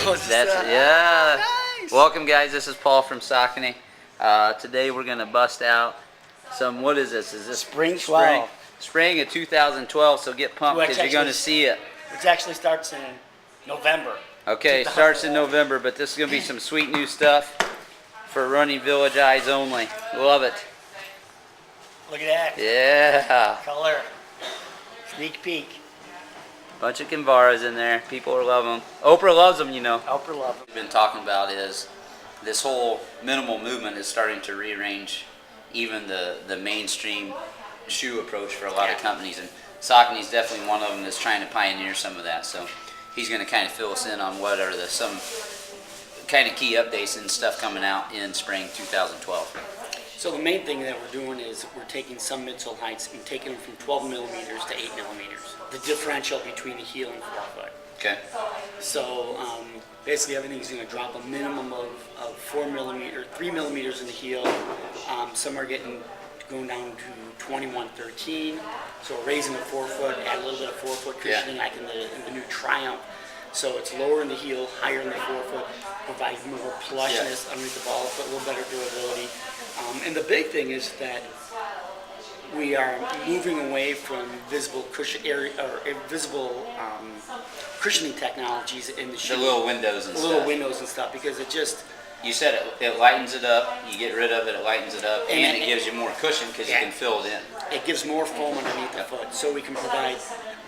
Oh, Yeah. Nice. Welcome, guys. This is Paul from Saucony. Today we're gonna bust out some. What is this? Is this Spring 12. Spring of 2012. So get pumped because you're gonna see it. Which actually starts in November. Okay, starts in November, but this is gonna be some sweet new stuff for running village eyes only. Love it. Look at that. Yeah. Color. Sneak peek. Bunch of Kinvaras in there. People are loving them. Oprah loves them, you know. Oprah love them. We've been talking about is this whole minimal movement is starting to rearrange even the mainstream shoe approach for a lot of companies, and Saucony's definitely one of them that's trying to pioneer some of that. So he's going to kind of fill us in on what are some kind of key updates and stuff coming out in spring 2012. So the main thing that we're doing is we're taking some midsole heights and taking them from 12 millimeters to 8 millimeters. The differential between the heel and forefoot. Okay. So basically everything's going to drop a minimum of 3 millimeters in the heel. Some are going down to 21.13. So we're raising the forefoot, add a little bit of forefoot cushioning like in the new Triumph. So it's lower in the heel, higher in the forefoot, provides more plushness underneath the ball foot, a little better durability. And the big thing is that we are moving away from visible cushioning technologies in the shoe. The little windows and little windows and stuff, because it just... You said it lightens it up, you get rid of it, it lightens it up, and it gives you more cushion because you can fill it in. It gives more foam underneath the foot, so we can provide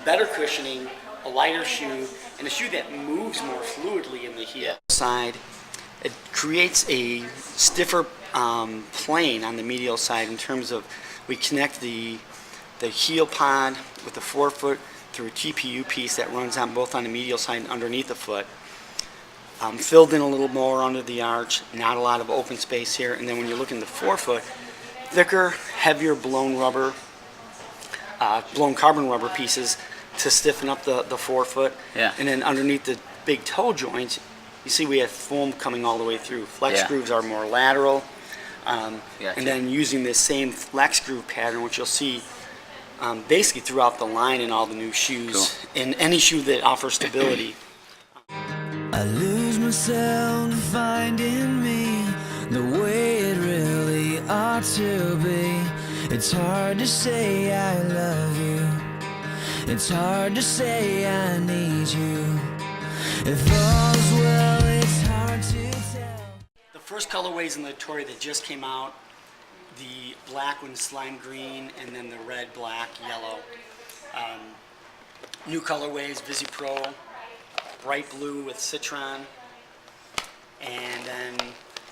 better cushioning, a lighter shoe, and a shoe that moves more fluidly in the heel. Side, it creates a stiffer plane on the medial side in terms of we connect the heel pod with the forefoot through a TPU piece that runs on both on the medial side and underneath the foot. Filled in a little more under the arch, not a lot of open space here. And then when you look in the forefoot, thicker, heavier blown carbon rubber pieces to stiffen up the forefoot. Yeah. And then underneath the big toe joints, you see we have foam coming all the way through. Flex grooves are more lateral. And then using this same flex groove pattern, which you'll see basically throughout the line in all the new shoes, in any shoe that offers stability. I lose myself finding me the way it really ought to be. It's hard to say I love you. It's hard to say I need you. If all's well, it's hard to tell. The first colorways in the Tory that just came out, the black one, slime green, and then the red, black, yellow. New colorways, Visi Pro, bright blue with citron, and then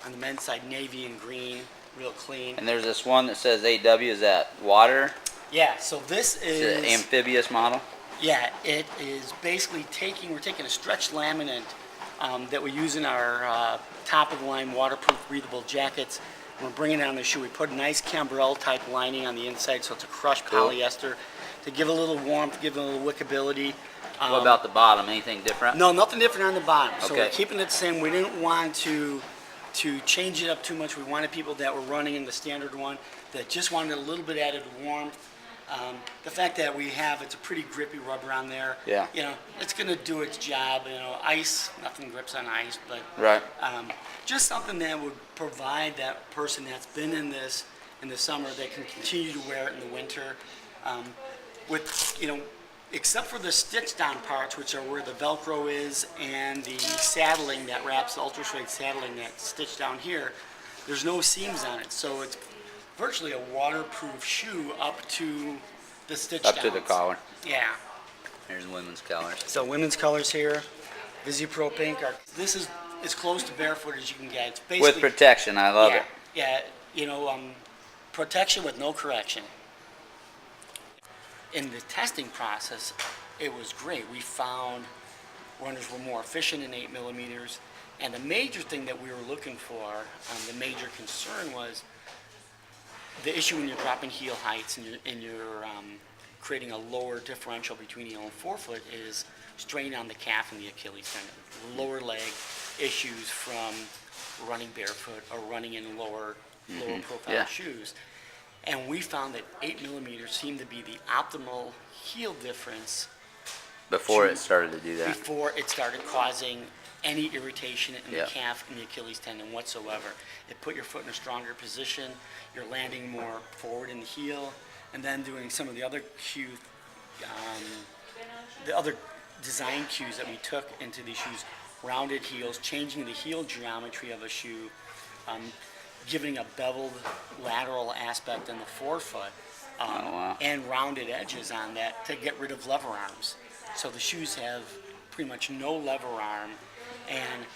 on the men's side, navy and green, real clean. And there's this one that says AW. Is that water? Yeah, so this is an amphibious model. Yeah, it is basically we're taking a stretched laminate that we use in our top-of-the-line waterproof breathable jackets. We're bringing it on the shoe. We put a nice Cambrel type lining on the inside, so it's a crushed polyester to give it a little warmth, give it a little wickability. What about the bottom? Anything different? No, nothing different on the bottom. So Okay. we're keeping it the same. We didn't want to change it up too much. We wanted people that were running in the standard one that just wanted a little bit added warmth. The fact that it's a pretty grippy rubber on there. Yeah. You know, it's going to do its job. You know, ice, nothing grips on ice, but Right. just something that would provide that person that's been in this in the summer that can continue to wear it in the winter. Except for the stitch down parts, which are where the Velcro is, and the saddling that wraps the ultra suede saddling that's stitched down here, there's no seams on it. So it's virtually a waterproof shoe up to the stitch Up downs. to the collar. Yeah. Here's women's colors. So women's colors here, Visi Pro Pink. This is as close to barefoot as you can get. It's basically, With protection, I love it. Yeah, protection with no correction. In the testing process, it was great. We found runners were more efficient in 8 millimeters, and the major thing that we were looking for, the major concern was the issue when you're dropping heel heights and you're creating a lower differential between heel and forefoot is strain on the calf and the Achilles tendon. Lower leg issues from running barefoot or running in lower profile shoes. And we found that 8 millimeters seemed to be the optimal heel difference Before it started to do that. before it started causing any irritation in Yeah. the calf and the Achilles tendon whatsoever. It put your foot in a stronger position. You're landing more forward in the heel, and then doing some of the other the other design cues that we took into these shoes, rounded heels, changing the heel geometry of a shoe, giving a beveled lateral aspect in the forefoot, wow. and rounded edges on that to get rid of lever arms. So the shoes have pretty much no lever arm, and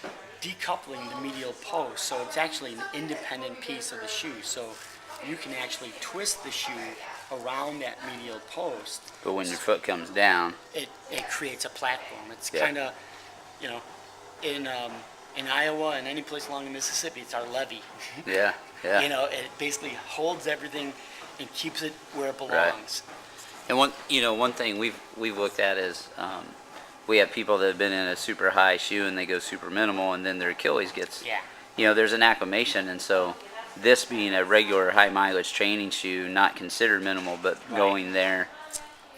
decoupling the medial post, so it's actually an independent piece of the shoe. So you can actually twist the shoe around that medial post. But when your foot comes down, It creates a platform. It's Yeah. kind of, you know, in Iowa and any place along the Mississippi, it's our levee. yeah, yeah. You know, it basically holds everything and keeps it where it belongs. And one thing we've looked at is we have people that have been in a super high shoe and they go super minimal, and then their Achilles gets, Yeah. there's an acclimation, and so this being a regular high mileage training shoe, not considered minimal, but Right. going there,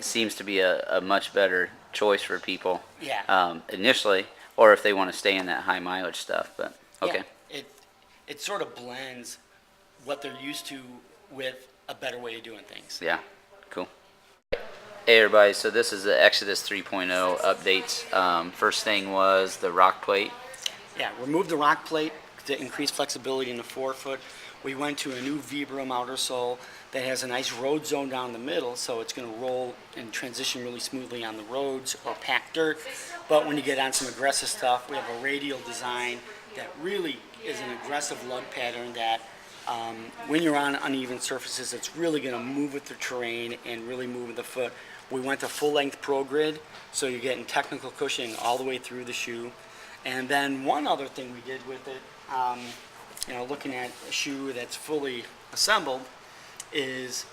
seems to be a much better choice for people. Yeah. Initially, or if they want to stay in that high mileage stuff. But okay. Yeah, it sort of blends what they're used to with a better way of doing things. Yeah, cool. Hey everybody, so this is the Exodus 3.0 updates. First thing was the rock plate. Yeah, remove the rock plate to increase flexibility in the forefoot. We went to a new Vibram outer sole that has a nice road zone down the middle, so it's going to roll and transition really smoothly on the roads or packed dirt. But when you get on some aggressive stuff, we have a radial design that really is an aggressive lug pattern that when you're on uneven surfaces, it's really going to move with the terrain and really move with the foot. We went to full-length Pro Grid, so you're getting technical cushioning all the way through the shoe. And then one other thing we did with it, looking at a shoe that's fully assembled, is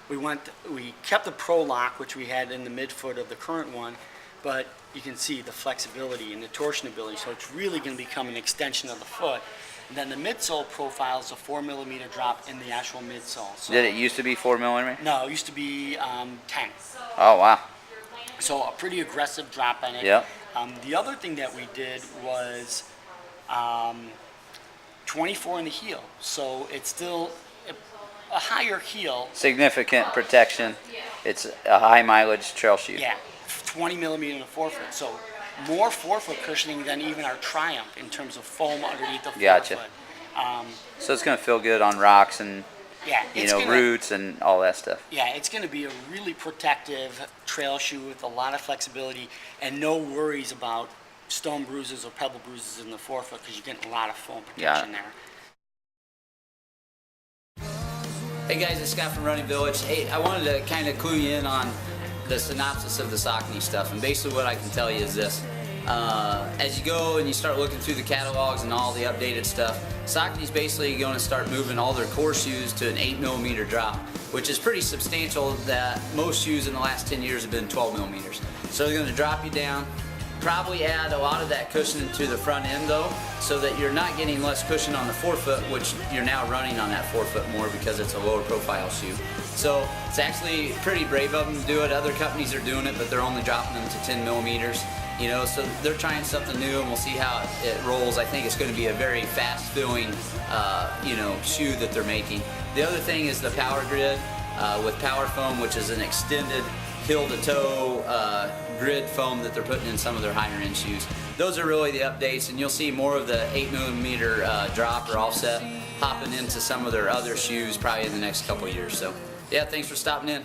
we kept the Pro Lock, which we had in the midfoot of the current one, but you can see the flexibility and the torsion ability, so it's really going to become an extension of the foot. And then the midsole profiles a 4mm drop in the actual midsole. So, Did it used to be 4mm? no, it used to be 10. Oh wow. So a pretty aggressive drop in it. Yep. The other thing that we did was 24 in the heel. So it's still a higher heel. Significant protection. It's a high mileage trail shoe. Yeah, 20mm in the forefoot. So more forefoot cushioning than even our Triumph in terms of foam underneath the Gotcha. forefoot. So it's going to feel good on rocks and Yeah, it's gonna, roots and all that stuff. Yeah, it's going to be a really protective trail shoe with a lot of flexibility and no worries about stone bruises or pebble bruises in the forefoot because you're getting a lot of foam protection there. Hey guys, it's Scott from Running Village. Hey, I wanted to kind of clue you in on the synopsis of the Saucony stuff, and basically what I can tell you is this. As you go and you start looking through the catalogs and all the updated stuff, Saucony's basically going to start moving all their core shoes to an 8mm drop, which is pretty substantial. That most shoes in the last 10 years have been 12mm. So they're going to drop you down, probably add a lot of that cushioning to the front end though, so that you're not getting less cushion on the forefoot, which you're now running on that forefoot more because it's a lower profile shoe. So it's actually pretty brave of them to do it. Other companies are doing it, but they're only dropping them to 10mm. So they're trying something new, and we'll see how it rolls. I think it's going to be a very fast-filling, shoe that they're making. The other thing is the Power Grid with Power Foam, which is an extended heel-to-toe grid foam that they're putting in some of their higher-end shoes. Those are really the updates, and you'll see more of the 8mm drop or offset hopping into some of their other shoes probably in the next couple of years. So, yeah, thanks for stopping in.